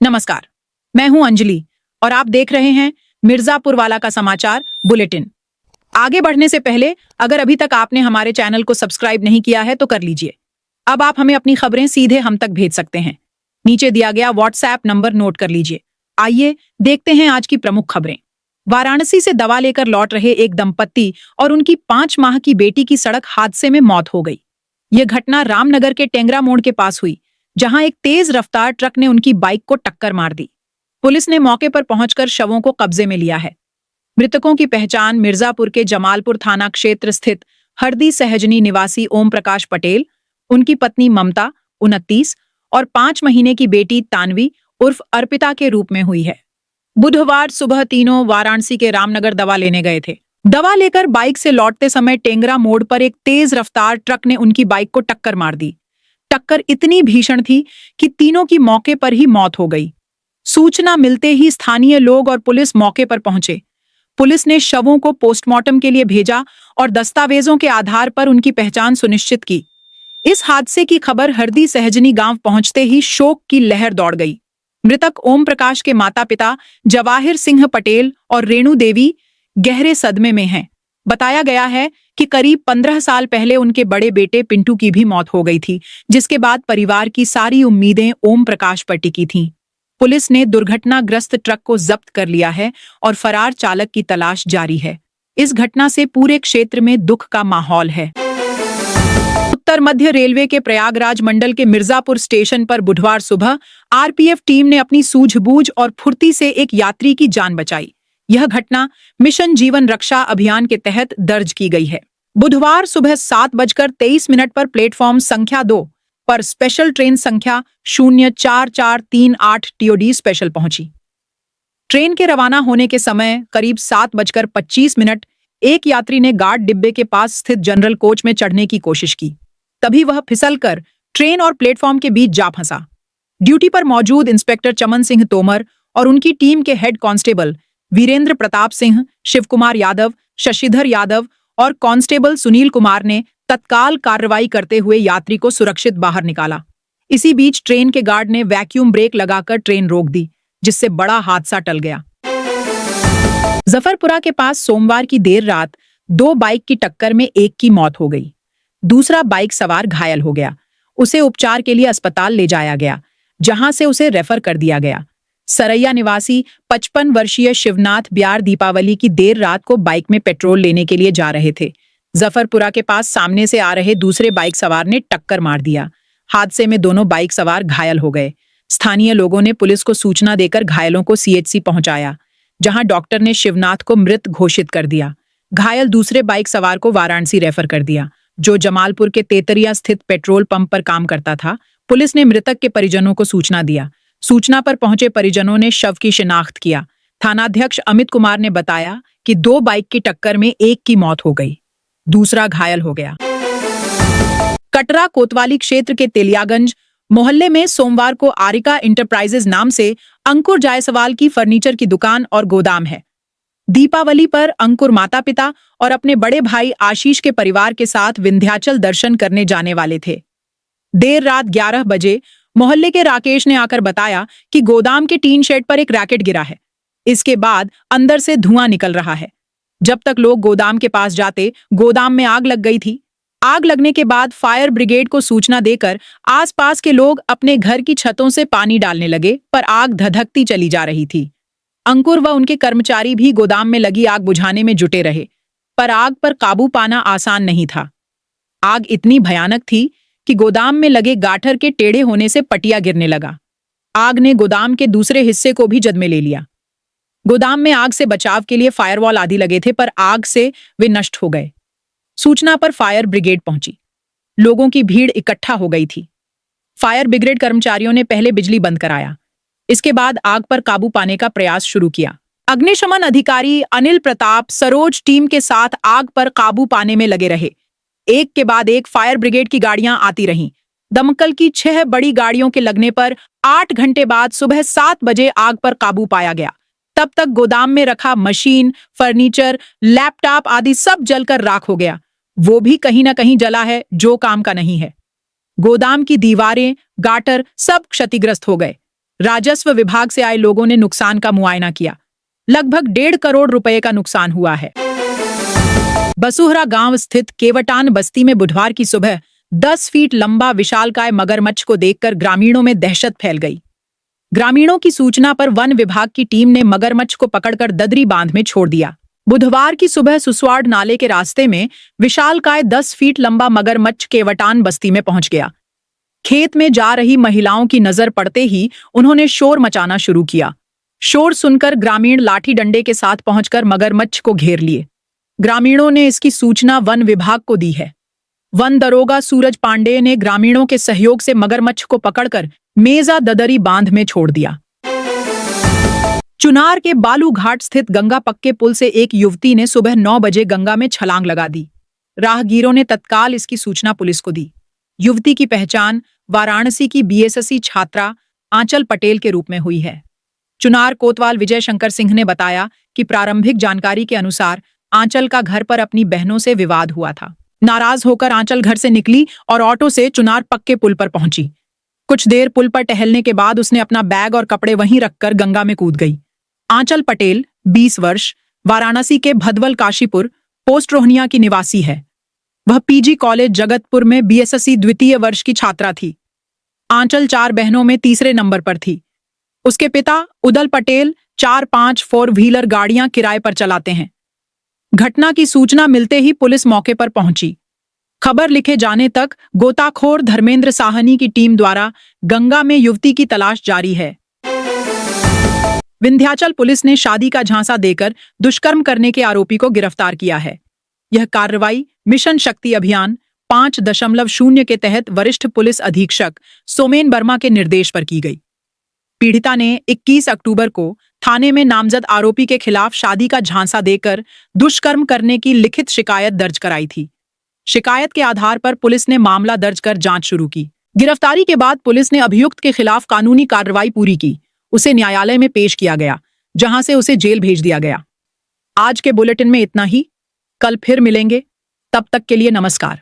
नमस्कार, मैं हूं अंजलि और आप देख रहे हैं मिर्जापुर वाला का समाचार बुलेटिन। आगे बढ़ने से पहले अगर अभी तक आपने हमारे चैनल को सब्सक्राइब नहीं किया है तो कर लीजिए। अब आप हमें अपनी खबरें सीधे हम तक भेज सकते हैं। नीचे दिया गया व्हाट्सएप नंबर नोट कर लीजिए। आइए देखते हैं आज की प्रमुख खबरें। वाराणसी से दवा लेकर लौट रहे एक दंपत्ति और उनकी 5 माह की बेटी की सड़क हादसे में मौत हो गई। यह घटना रामनगर के टेंगरा मोड़ के पास हुई, जहां एक तेज रफ्तार ट्रक ने उनकी बाइक को टक्कर मार दी। पुलिस ने मौके पर पहुंचकर शवों को कब्जे में लिया है। मृतकों की पहचान मिर्जापुर के जमालपुर थाना क्षेत्र स्थित हरदी सहजनी निवासी ओम प्रकाश पटेल, उनकी पत्नी ममता 29 और 5 महीने की बेटी तानवी उर्फ अर्पिता के रूप में हुई है। बुधवार सुबह तीनों वाराणसी के रामनगर दवा लेने गए थे। दवा लेकर बाइक से लौटते समय टेंगरा मोड़ पर एक तेज रफ्तार ट्रक ने उनकी बाइक को टक्कर मार दी। टक्कर इतनी भीषण थी कि तीनों की मौके पर ही मौत हो गई। सूचना मिलते ही स्थानीय लोग और पुलिस मौके पर पहुंचे। पुलिस ने शवों को पोस्टमार्टम के लिए भेजा और दस्तावेजों के आधार पर उनकी पहचान सुनिश्चित की। इस हादसे की खबर हरदी सहजनी गांव पहुंचते ही शोक की लहर दौड़ गई। मृतक ओम प्रकाश के माता पिता जवाहिर सिंह पटेल और रेणु देवी गहरे सदमे में हैं। बताया गया है कि करीब 15 साल पहले उनके बड़े बेटे पिंटू की भी मौत हो गई थी, जिसके बाद परिवार की सारी उम्मीदें ओम प्रकाश पर टिकी थीं। पुलिस ने दुर्घटनाग्रस्त ट्रक को जब्त कर लिया है और फरार चालक की तलाश जारी है। इस घटना से पूरे क्षेत्र में दुख का माहौल है। उत्तर मध्य रेलवे के प्रयागराज मंडल के मिर्जापुर स्टेशन पर बुधवार सुबह आरपीएफ टीम ने अपनी सूझबूझ और फुर्ती से एक यात्री की जान बचाई। यह घटना मिशन जीवन रक्षा अभियान के तहत दर्ज की गई है। बुधवार सुबह 7:23 पर प्लेटफॉर्म संख्या 2 पर स्पेशल ट्रेन संख्या 04438 टीओडी स्पेशल पहुंची। ट्रेन के रवाना होने के समय करीब 7:25 एक यात्री ने गार्ड डिब्बे के पास स्थित जनरल कोच में चढ़ने की कोशिश की। तभी वह फिसलकर ट्रेन और प्लेटफॉर्म के बीच जा फंसा। ड्यूटी पर मौजूद इंस्पेक्टर चमन सिंह तोमर और उनकी टीम के हेड कांस्टेबल वीरेंद्र प्रताप सिंह, शिव कुमार यादव, शशिधर यादव और कांस्टेबल सुनील कुमार ने तत्काल कार्रवाई करते हुए यात्री को सुरक्षित बाहर निकाला। इसी बीच ट्रेन के गार्ड ने वैक्यूम ब्रेक लगाकर ट्रेन रोक दी, जिससे बड़ा हादसा टल गया। जफरपुरा के पास सोमवार की देर रात 2 बाइक की टक्कर में एक की मौत हो गई। दूसरा बाइक सवार घायल हो गया। उसे उपचार के लिए अस्पताल ले जाया गया, जहां से उसे रेफर कर दिया गया। सरैया निवासी 55 वर्षीय शिवनाथ ब्यार दीपावली की देर रात को बाइक में पेट्रोल लेने के लिए जा रहे थे। जफरपुरा के पास सामने से आ रहे दूसरे बाइक सवार ने टक्कर मार दिया। हादसे में दोनों बाइक सवार घायल हो गए। स्थानीय लोगों ने पुलिस को सूचना देकर घायलों को सीएचसी पहुंचाया, जहां डॉक्टर ने शिवनाथ को मृत घोषित कर दिया। घायल दूसरे बाइक सवार को वाराणसी रेफर कर दिया, जो जमालपुर के तेतरिया स्थित पेट्रोल पंप पर काम करता था। पुलिस ने मृतक के परिजनों को सूचना दिया। सूचना पर पहुंचे परिजनों ने शव की शिनाख्त किया। थानाध्यक्ष अमित कुमार ने बताया कि 2 बाइक की टक्कर में एक की मौत हो गई, दूसरा घायल हो गया। कटरा कोतवाली क्षेत्र के तेलियागंज मोहल्ले में सोमवार को आरिका इंटरप्राइजेज नाम से अंकुर जायसवाल की फर्नीचर की दुकान और गोदाम है। दीपावली पर अंकुर माता पिता और अपने बड़े भाई आशीष के परिवार के साथ विंध्याचल दर्शन करने जाने वाले थे। देर रात 11 बजे मोहल्ले के राकेश ने आकर बताया कि गोदाम के टीन शेड पर एक रैकेट गिरा है। इसके बाद अंदर से धुआं निकल रहा है। जब तक लोग गोदाम के पास जाते, गोदाम में आग लग गई थी। आग लगने के बाद फायर ब्रिगेड को सूचना देकर आसपास के लोग अपने घर की छतों से पानी डालने लगे, पर आग धधकती चली जा रही थी। अंकुर व उनके कर्मचारी भी गोदाम में लगी आग बुझाने में जुटे रहे, पर आग पर काबू पाना आसान नहीं था। आग इतनी भयानक थी कि गोदाम में लगे गाठर के टेढ़े होने से पटिया गिरने लगा। आग ने गोदाम के दूसरे हिस्से को भी जद में ले लिया। गोदाम में आग से बचाव के लिए फायरवॉल आदि लगे थे, पर आग से वे नष्ट हो गए। सूचना पर फायर ब्रिगेड पहुंची। लोगों की भीड़ इकट्ठा हो गई थी। फायर ब्रिगेड कर्मचारियों ने पहले बिजली बंद कराया। इसके बाद आग पर काबू पाने का प्रयास शुरू किया। अग्निशमन अधिकारी अनिल प्रताप सरोज टीम के साथ आग पर काबू पाने में लगे रहे। एक के बाद एक फायर ब्रिगेड की गाड़ियां आती रहीं। दमकल की 6 बड़ी गाड़ियों के लगने पर 8 घंटे बाद सुबह 7 बजे आग पर काबू पाया गया। तब तक गोदाम में रखा मशीन, फर्नीचर, लैपटॉप आदि सब जलकर राख हो गया। वो भी कहीं ना कहीं जला है, जो काम का नहीं है। गोदाम की दीवारें, गाटर सब क्षतिग्रस्त हो गए। राजस्व विभाग से आए लोगों ने नुकसान का मुआयना किया। लगभग 1.5 करोड़ रुपए का नुकसान हुआ है। बसुहरा गांव स्थित केवटान बस्ती में बुधवार की सुबह 10 फीट लंबा विशालकाय मगरमच्छ को देखकर ग्रामीणों में दहशत फैल गई। ग्रामीणों की सूचना पर वन विभाग की टीम ने मगरमच्छ को पकड़कर ददरी बांध में छोड़ दिया। बुधवार की सुबह सुसवाड़ नाले के रास्ते में विशालकाय 10 फीट लंबा मगरमच्छ केवटान बस्ती में पहुंच गया। खेत में जा रही महिलाओं की नजर पड़ते ही उन्होंने शोर मचाना शुरू किया। शोर सुनकर ग्रामीण लाठी डंडे के साथ पहुंचकर मगरमच्छ को घेर लिए। ग्रामीणों ने इसकी सूचना वन विभाग को दी है। वन दरोगा सूरज पांडेय ने ग्रामीणों के सहयोग से मगरमच्छ को पकड़कर मेजा ददरी बांध में छोड़ दिया। चुनार के बालू घाट स्थित गंगा पक्के पुल से एक युवती ने सुबह 9 बजे गंगा में छलांग लगा दी। राहगीरों ने तत्काल इसकी सूचना पुलिस को दी। युवती की पहचान वाराणसी की बीएसएससी छात्रा आंचल पटेल के रूप में हुई है। चुनार कोतवाल विजय शंकर सिंह ने बताया कि प्रारंभिक जानकारी के अनुसार आंचल का घर पर अपनी बहनों से विवाद हुआ था। नाराज होकर आंचल घर से निकली और ऑटो से चुनार पक्के पुल पर पहुंची। कुछ देर पुल पर टहलने के बाद उसने अपना बैग और कपड़े वहीं रखकर गंगा में कूद गई। आंचल पटेल 20 वर्ष वाराणसी के भदवल काशीपुर पोस्ट रोहनिया की निवासी है। वह पीजी कॉलेज जगतपुर में बीएसएससी द्वितीय वर्ष की छात्रा थी। आंचल 4 बहनों में तीसरे नंबर पर थी। उसके पिता उदल पटेल 4-5 4 व्हीलर गाड़ियां किराए पर चलाते हैं। घटना की सूचना मिलते ही पुलिस मौके पर पहुंची। खबर लिखे जाने तक गोताखोर धर्मेंद्र साहनी की टीम द्वारा गंगा में युवती की तलाश जारी है। विंध्याचल पुलिस ने शादी का झांसा देकर दुष्कर्म करने के आरोपी को गिरफ्तार किया है। यह कार्रवाई मिशन शक्ति अभियान 5.0 के तहत वरिष्ठ पुलिस अधीक्षक सोमेन वर्मा के निर्देश पर की गई। पीड़िता ने 21 अक्टूबर को थाने में नामजद आरोपी के खिलाफ शादी का झांसा देकर दुष्कर्म करने की लिखित शिकायत दर्ज कराई थी। शिकायत के आधार पर पुलिस ने मामला दर्ज कर जांच शुरू की। गिरफ्तारी के बाद पुलिस ने अभियुक्त के खिलाफ कानूनी कार्रवाई पूरी की। उसे न्यायालय में पेश किया गया, जहां से उसे जेल भेज दिया गया। आज के बुलेटिन में इतना ही। कल फिर मिलेंगे। तब तक के लिए नमस्कार।